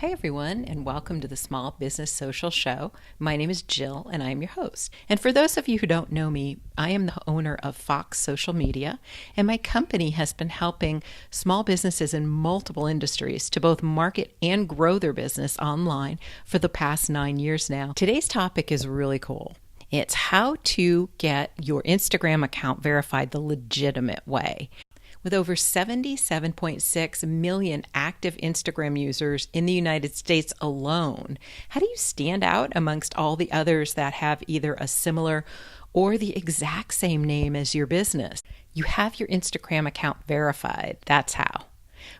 Hi, everyone, and welcome to the Small Business Social Show. My name is Jill, and I'm your host. And for those of you who don't know me, I am the owner of Fox Social Media, and my company has been helping small businesses in multiple industries to both market and grow their business online for the past 9 years now. Today's topic is really cool. It's how to get your Instagram account verified the legitimate way. With over 77.6 million active Instagram users in the United States alone, how do you stand out amongst all the others that have either a similar or the exact same name as your business? You have your Instagram account verified. That's how.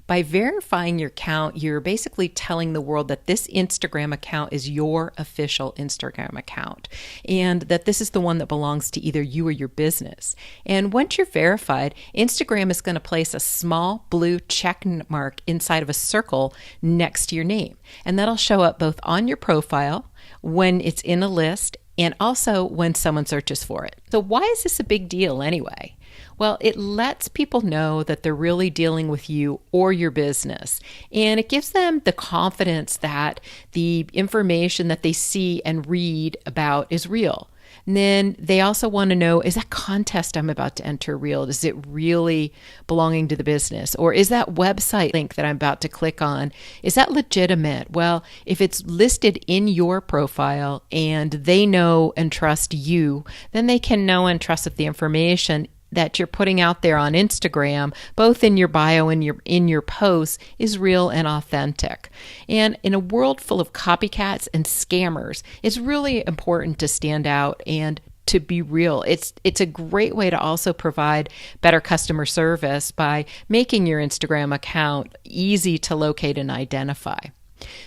By verifying your account, you're basically telling the world that this Instagram account is your official Instagram account and that this is the one that belongs to either you or your business. And once you're verified, Instagram is going to place a small blue check mark inside of a circle next to your name. And that'll show up both on your profile when it's in a list and also when someone searches for it. So why is this a big deal anyway? Well, it lets people know that they're really dealing with you or your business. And it gives them the confidence that the information that they see and read about is real. And then they also want to know, is that contest I'm about to enter real? Is it really belonging to the business? Or is that website link that I'm about to click on, is that legitimate? Well, if it's listed in your profile and they know and trust you, then they can know and trust that the information that you're putting out there on Instagram, both in your bio and in your posts, is real and authentic. And in a world full of copycats and scammers, it's really important to stand out and to be real. It's a great way to also provide better customer service by making your Instagram account easy to locate and identify.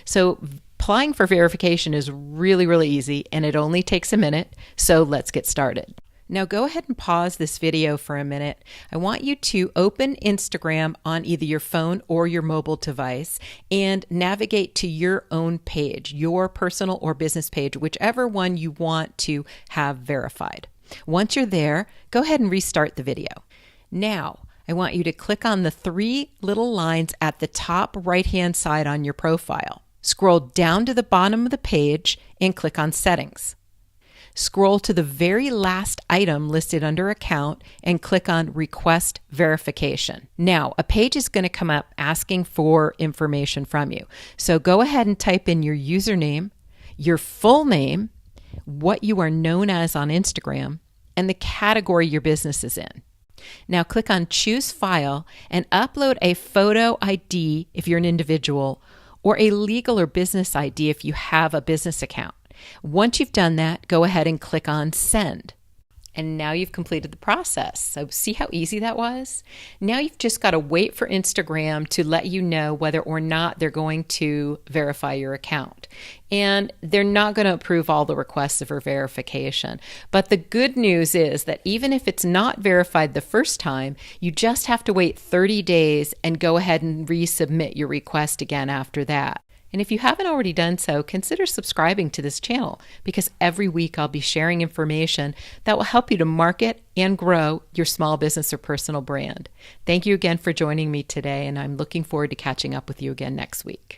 So applying for verification is really, really easy, and it only takes a minute. So let's get started. Now go ahead and pause this video for a minute. I want you to open Instagram on either your phone or your mobile device and navigate to your own page, your personal or business page, whichever one you want to have verified. Once you're there, go ahead and restart the video. Now, I want you to click on the 3 little lines at the top right-hand side on your profile. Scroll down to the bottom of the page and click on Settings. Scroll to the very last item listed under Account and click on Request Verification. Now, a page is going to come up asking for information from you. So go ahead and type in your username, your full name, what you are known as on Instagram, and the category your business is in. Now click on Choose File and upload a photo ID if you're an individual, or a legal or business ID if you have a business account. Once you've done that, go ahead and click on Send. And now you've completed the process. So see how easy that was? Now you've just got to wait for Instagram to let you know whether or not they're going to verify your account. And they're not going to approve all the requests for verification. But the good news is that even if it's not verified the first time, you just have to wait 30 days and go ahead and resubmit your request again after that. And if you haven't already done so, consider subscribing to this channel because every week I'll be sharing information that will help you to market and grow your small business or personal brand. Thank you again for joining me today, and I'm looking forward to catching up with you again next week.